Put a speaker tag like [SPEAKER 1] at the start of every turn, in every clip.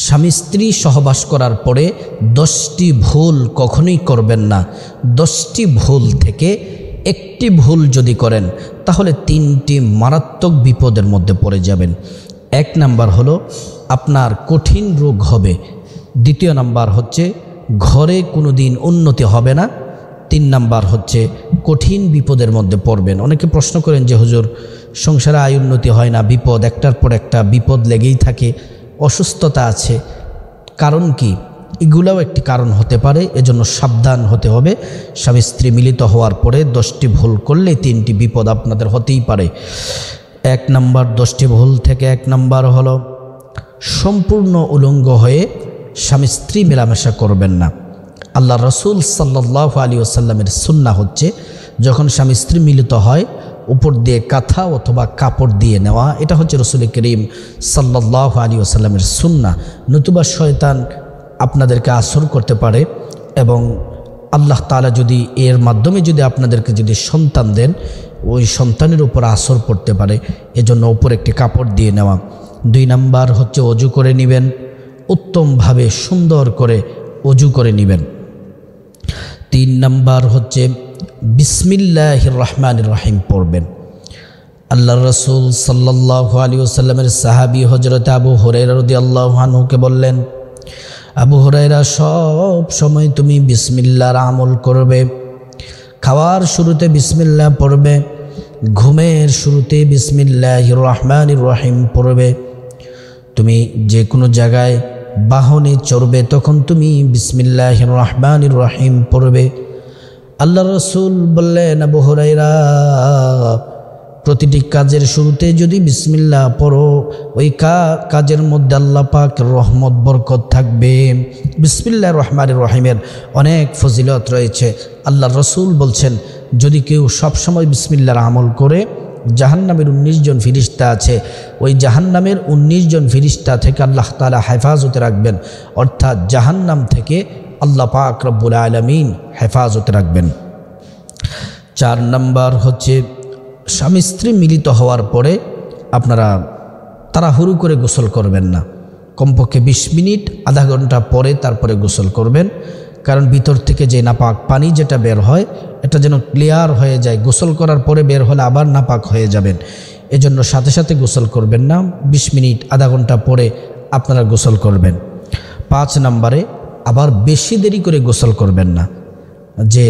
[SPEAKER 1] স্বামী স্ত্রী সহবাস করার পরে 10টি ভুল কখনোই করবেন না। 10টি ভুল থেকে একটি ভুল যদি করেন তাহলে 3টি মারাত্মক বিপদের মধ্যে পড়ে যাবেন। 1 নাম্বার হলো আপনার কঠিন রোগ হবে। 2 নাম্বার হচ্ছে ঘরে কোনো দিন উন্নতি হবে না। 3 নাম্বার হচ্ছে কঠিন বিপদের মধ্যে পড়বেন। অনেকে প্রশ্ন করেন যে হুজুর সংসারে আয় উন্নতি হয় না, বিপদ একটার পর একটা বিপদ লেগেই থাকে, অসুস্থতা আছে, কারণ কি? এগুলাও একটি কারণ হতে পারে। এজন্য সাবধান হতে হবে। স্বামী স্ত্রী মিলিত হওয়ার পরে 10টি ভুল করলে 3টি বিপদ আপনাদের হতেই পারে। 1 নাম্বার 10টি ভুল থেকে 1 নাম্বার হলো সম্পূর্ণ উলঙ্গ হয়ে স্বামী স্ত্রী মেলামেশা করবেন না। আল্লাহ রসুল সাল্লাল্লাহু আলাইহি ওয়াসাল্লামের সুন্নাহ হচ্ছে যখন স্বামী স্ত্রী মিলিত হয় উপর দিয়ে কাঁথা অথবা কাপড় দিয়ে নেওয়া। এটা হচ্ছে রসুল করিম সাল্লাল্লাহু আলাইহি ওয়াসাল্লামের সুন্নাহ। নতুবা শয়তান আপনাদেরকে আসর করতে পারে এবং আল্লাহ তাআলা যদি এর মাধ্যমে যদি আপনাদেরকে যদি সন্তান দেন, ওই সন্তানের উপর আসর পড়তে পারে। এজন্য উপর একটি কাপড় দিয়ে নেওয়া। 2 নাম্বার হচ্ছে অজু করে নেবেন, উত্তমভাবে সুন্দর করে অজু করে নেবেন। 3 নাম্বার হচ্ছে বিসমিল্লাহির রহমানির রহিম পড়বেন। আল্লাহ রসুল সাল্লাল্লাহু আলাইহি ওয়াসাল্লামের সাহাবী হযরত আবু হুরায়রা রাদিয়াল্লাহু আনহুকে বললেন, আবু হুরায়রা সব সময় তুমি বিসমিল্লাহর আমল করবে। খাওয়ার শুরুতে বিসমিল্লাহ পড়বে, ঘুমের শুরুতে বিসমিল্লাহির রহমানির রহিম পড়বে। তুমি যে কোনো জায়গায় বাহনে চড়বে তখন তুমি বিসমিল্লাহির রহমানির রহিম পড়বে। আল্লাহ রসুল বললেন, আবু হুরায়রা প্রতিটি কাজের শুরুতে যদি বিসমিল্লাহ পড়ো ওই কাজের মধ্যে আল্লাহ পাক রহমত বরকত থাকবে। বিসমিল্লাহির রহমানির রহিমের অনেক ফজিলত রয়েছে। আল্লাহ রসুল বলছেন যদি কেউ সবসময় বিসমিল্লাহর আমল করে, জাহান্নামের 19 জন ফিরিস্তা আছে, ওই জাহান্নামের 19 জন ফিরিস্তা থেকে আল্লাহ তাআলা হেফাজতে রাখবেন। অর্থাৎ জাহান্নাম থেকে আল্লাহ পাক রব্বুল আলামিন হেফাজতে রাখবেন। 4 নাম্বার হচ্ছে স্বামী স্ত্রী মিলিত হওয়ার পরে আপনারা তাড়াহুড়ো করে গোসল করবেন না। কমপক্ষে 20 মিনিট আধা ঘন্টা পরে তারপরে গোসল করবেন। কারণ ভিতর থেকে যে নাপাক পানি যেটা বের হয় এটা যেন ক্লিয়ার হয়ে যায়। গোসল করার পরে বের হলে আবার নাপাক হয়ে যাবেন। এজন্য সাথে সাথে গোসল করবেন না, 20 মিনিট আধা ঘন্টা পরে আপনারা গোসল করবেন। 5 নম্বরে আবার বেশি দেরি করে গোসল করবেন না। যে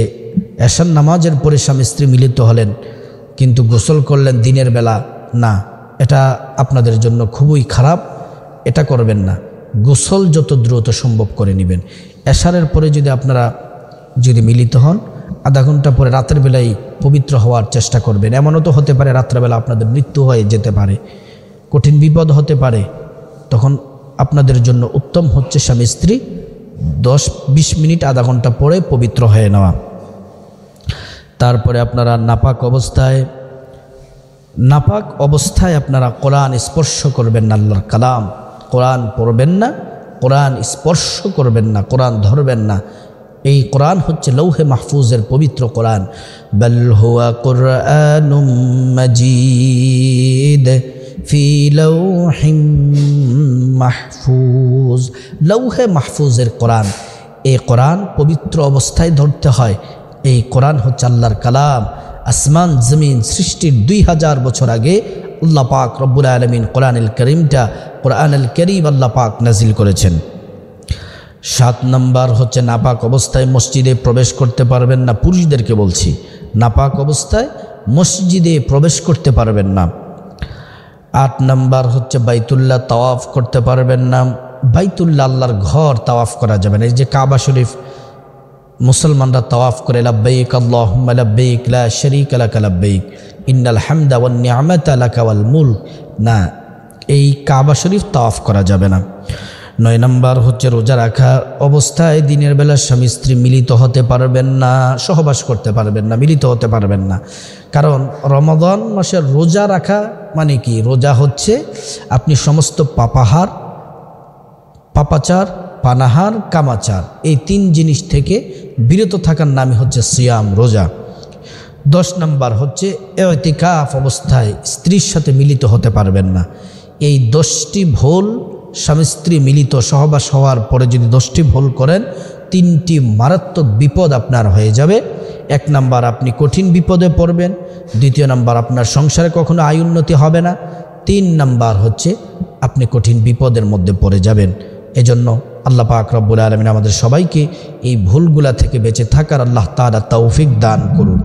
[SPEAKER 1] এশার নামাজের পরে স্বামী স্ত্রী মিলিত হলেন কিন্তু গোসল করলেন দিনের বেলা, না, এটা আপনাদের জন্য খুবই খারাপ। এটা করবেন না। গোসল যত দ্রুত সম্ভব করে নেবেন। এশারের পরে যদি আপনারা মিলিত হন আধা ঘন্টা পরে রাতের বেলায় পবিত্র হওয়ার চেষ্টা করবেন। এমনও তো হতে পারে রাত্রেবেলা আপনাদের মৃত্যু হয়ে যেতে পারে, কঠিন বিপদ হতে পারে। তখন আপনাদের জন্য উত্তম হচ্ছে স্বামী স্ত্রী 10-20 মিনিট আধা ঘন্টা পরে পবিত্র হয়ে নেওয়া। তারপরে আপনারা নাপাক অবস্থায় আপনারা কোরআন স্পর্শ করবেন না। আল্লাহর কালাম কোরআন পড়বেন না, কোরআন স্পর্শ করবেন না, কোরআন ধরবেন না। এই কোরআন হচ্ছে লৌহে মাহফুজের পবিত্র কোরআন। বাল হুয়া কুরআনুম মাজিদ ফি লাউহিম মাহফুজ। লৌহে মাহফুজের কোরআন, এই কোরআন পবিত্র অবস্থায় ধরতে হয়। এই কোরআন হচ্ছে আল্লাহর কালাম। আসমান জমিন সৃষ্টির 2000 বছর আগে আল্লাহ পাক রব্বুল আলামিন কোরআনুল কারীম আল্লাহ পাক নাজিল করেছেন। 7 নম্বর হচ্ছে নাপাক অবস্থায় মসজিদে প্রবেশ করতে পারবেন না। পুরুষদেরকে বলছি, নাপাক অবস্থায় মসজিদে প্রবেশ করতে পারবেন না। 8 নম্বর হচ্ছে বাইতুল্লাহ তাওয়াফ করতে পারবেন না। বাইতুল্লাহ আল্লাহর ঘর তাওয়াফ করা যাবে না। এই যে কাবা শরীফ মুসলমানরা তাওয়াফ করে লাব্বাইক আল্লাহুম্মা লাব্বাইক লা শারীকা লাকা লাব্বাইক ইন্নাল হামদা ওয়ান নি'মাতা লাকা ওয়াল মুলক, না, এই কাবা শরীফ তাওয়াফ করা যাবে না। 9 নম্বর হচ্ছে রোজা রাখা অবস্থায় দিনের বেলা স্বামী স্ত্রী মিলিত হতে পারবেন না, সহবাস করতে পারবেন না, মিলিত হতে পারবেন না। কারণ রমাদান মাসের রোজা রাখা মানে কি? রোজা হচ্ছে আপনি সমস্ত পাপাচার, পানাহার, কামাচার, এই 3 জিনিস থেকে বিরত থাকার নামই হচ্ছে সিয়াম, রোজা। 10 নম্বর হচ্ছে ইতিকাফ অবস্থায় স্ত্রীর সাথে মিলিত হতে পারবেন না। এই 10টি ভুল স্বামী স্ত্রী মিলিত সহবাস হওয়ার পরে যদি 10টি ভুল করেন 3টি মারাত্মক বিপদ আপনার হয়ে যাবে। 1 নাম্বার, আপনি কঠিন বিপদে পড়বেন। 2 নাম্বার, আপনার সংসারে কখনো আয় উন্নতি হবে না। 3 নাম্বার হচ্ছে আপনি কঠিন বিপদের মধ্যে পড়ে যাবেন। এজন্য আল্লাহ পাক রব্বুল আলামিন আমাদের সবাইকে এই ভুলগুলা থেকে বেঁচে থাকার আল্লাহ তাআলা তৌফিক দান করুন।